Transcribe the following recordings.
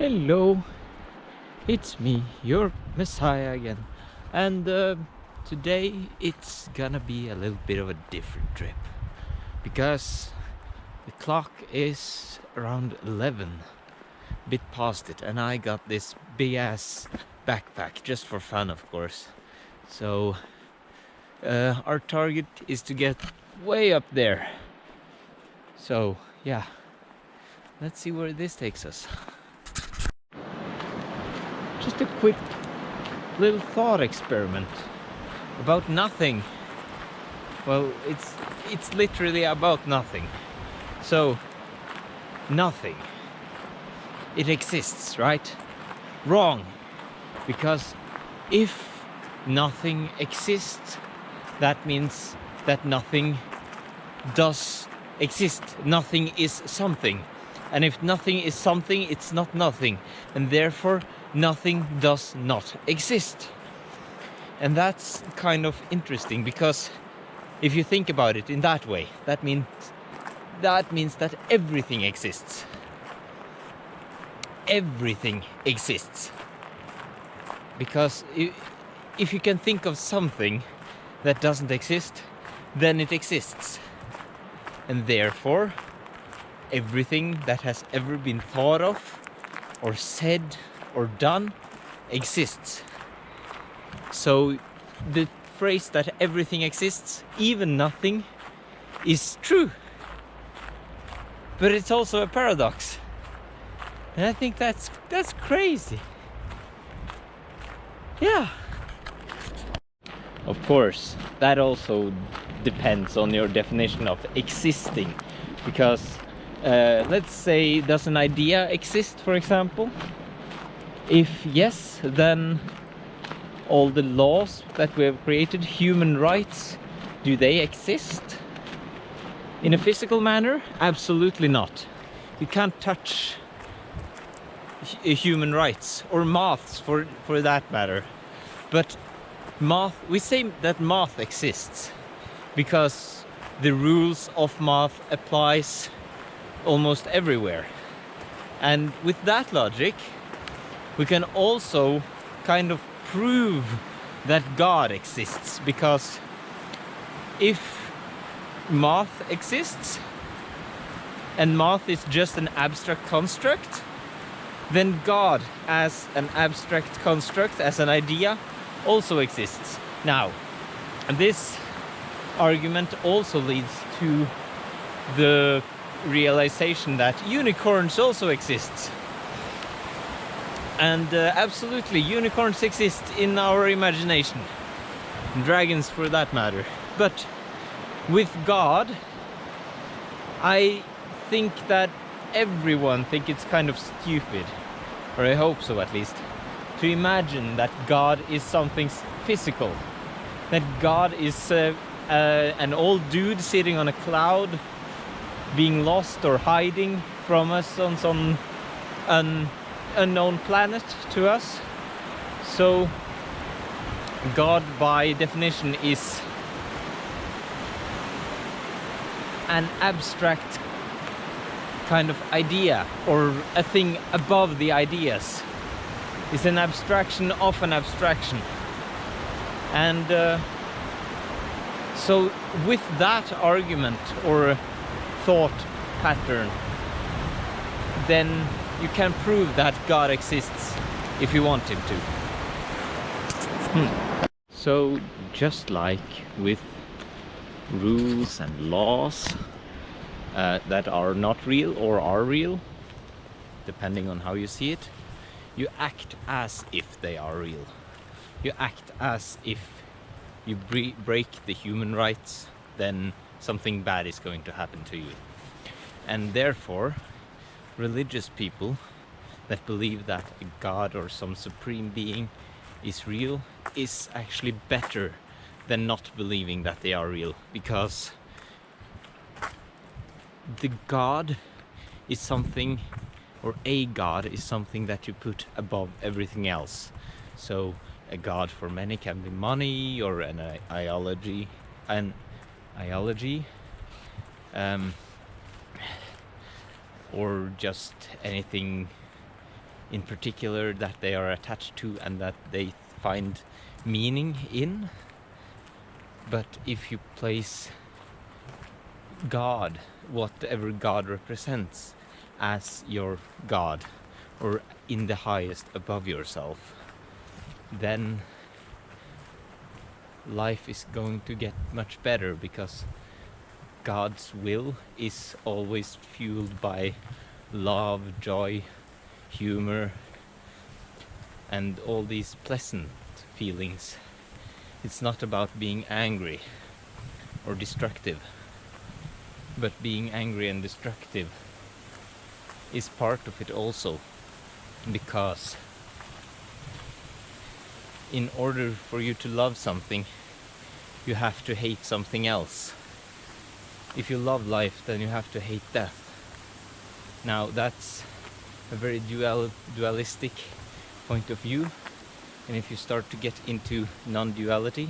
Hello, it's me, your Messiah again. And today it's gonna be a little bit of a different trip because the clock is around 11, a bit past it, and I got this big ass backpack just for fun, of course. So our target is to get way up there. So yeah, let's see where this takes us. Just a quick little thought experiment about nothing. Well, it's literally about nothing. So nothing, it exists, right? Wrong, because if nothing exists, that means that nothing does exist. Nothing is something, and if nothing is something, it's not nothing, and therefore nothing does not exist. And that's kind of interesting, because if you think about it in that way, that means that everything exists. Everything exists. Because if you can think of something that doesn't exist, then it exists. And therefore, everything that has ever been thought of, or said, or done exists. So the phrase that everything exists, even nothing, is true. But it's also a paradox. And I think that's crazy. Yeah. Of course, that also depends on your definition of existing. Because let's say, does an idea exist, for example? If yes, then all the laws that we have created, human rights, do they exist? In a physical manner? Absolutely not. You can't touch human rights, or maths for that matter. But math, we say that math exists because the rules of math applies almost everywhere. And with that logic, we can also kind of prove that God exists, because if math exists and math is just an abstract construct, then God as an abstract construct, as an idea, also exists. Now, this argument also leads to the realization that unicorns also exist. And absolutely, unicorns exist in our imagination. Dragons for that matter. But with God, I think that everyone thinks it's kind of stupid, or I hope so at least, to imagine that God is something physical. That God is an old dude sitting on a cloud, being lost or hiding from us on some unknown planet to us. So God by definition is an abstract kind of idea, or a thing above the ideas. It's an abstraction of an abstraction. And so with that argument or thought pattern, then you can prove that God exists if you want him to. So just like with rules and laws that are not real or are real, depending on how you see it, you act as if they are real. You act as if you break the human rights, then something bad is going to happen to you. And therefore, religious people that believe that a God or some supreme being is real is actually better than not believing that they are real, because the God is something, or a God is something that you put above everything else. So a God for many can be money, or an ideology, or just anything in particular that they are attached to and that they find meaning in. But if you place God, whatever God represents, as your God, or in the highest above yourself, then life is going to get much better, because God's will is always fueled by love, joy, humor, and all these pleasant feelings. It's not about being angry or destructive, but being angry and destructive is part of it also, because in order for you to love something, you have to hate something else. If you love life, then you have to hate death. Now that's a very dualistic point of view, and if you start to get into non-duality,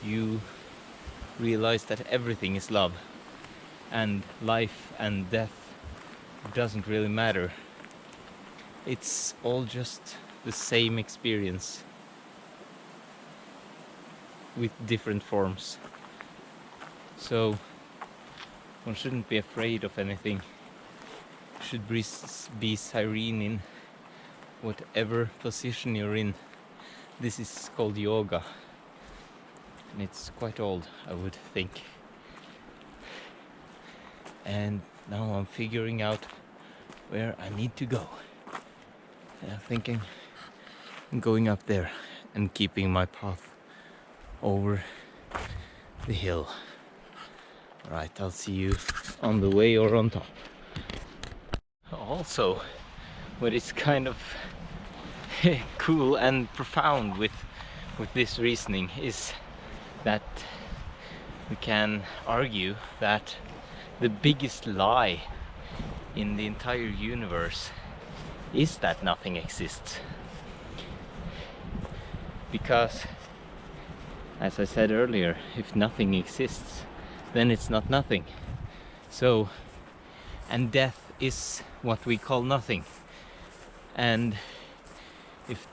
you realize that everything is love, and life and death doesn't really matter. It's all just the same experience with different forms. So one shouldn't be afraid of anything. Should be serene in whatever position you're in. This is called yoga, and it's quite old, I would think. And now I'm figuring out where I need to go. And I'm thinking I'm going up there and keeping my path over the hill. Right, I'll see you on the way or on top. Also, what is kind of cool and profound with this reasoning is that we can argue that the biggest lie in the entire universe is that nothing exists. Because, as I said earlier, if nothing exists, then it's not nothing. So, and death is what we call nothing. And if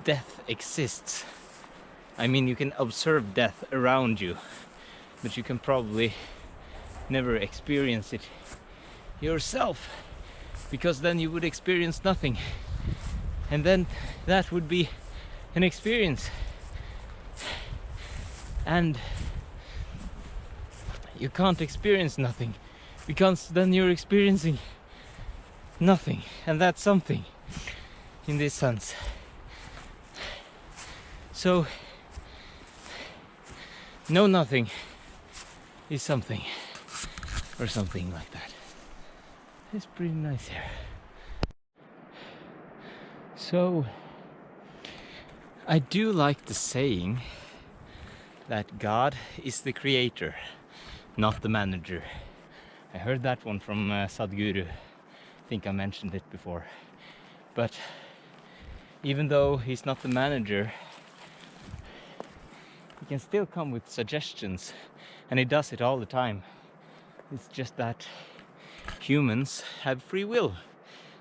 death exists, I mean, you can observe death around you, but you can probably never experience it yourself, because then you would experience nothing, and then that would be an experience, and you can't experience nothing, because then you're experiencing nothing, and that's something in this sense. So no nothing is something, or something like that. It's pretty nice here. So I do like the saying that God is the creator, not the manager. I heard that one from Sadhguru. I think I mentioned it before. But even though he's not the manager, he can still come with suggestions, and he does it all the time. It's just that humans have free will,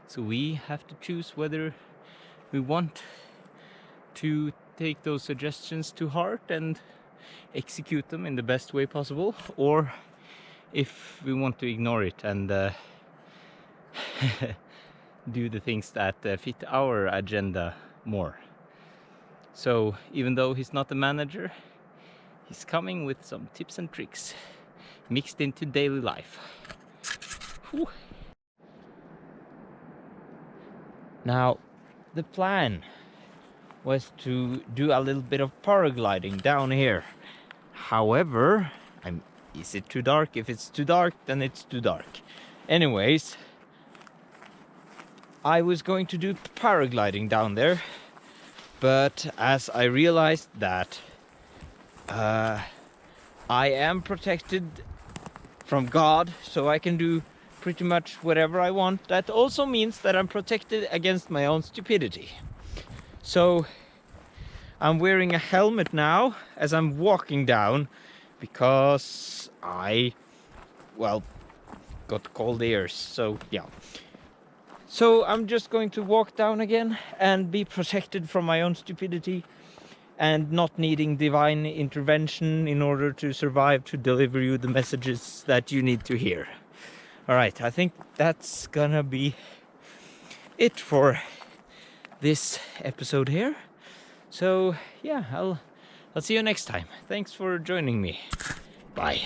so we have to choose whether we want to take those suggestions to heart and execute them in the best way possible, or if we want to ignore it and do the things that fit our agenda more. So even though he's not the manager, he's coming with some tips and tricks mixed into daily life. Whew. Now, the plan was to do a little bit of paragliding down here. However, is it too dark? If it's too dark, then it's too dark. Anyways, I was going to do paragliding down there, but as I realized that I am protected from God, so I can do pretty much whatever I want, that also means that I'm protected against my own stupidity. So I'm wearing a helmet now as I'm walking down, because I, well, got cold ears, so yeah. So I'm just going to walk down again and be protected from my own stupidity and not needing divine intervention in order to survive to deliver you the messages that you need to hear. All right, I think that's gonna be it for this episode here. So yeah, I'll see you next time. Thanks for joining me. Bye.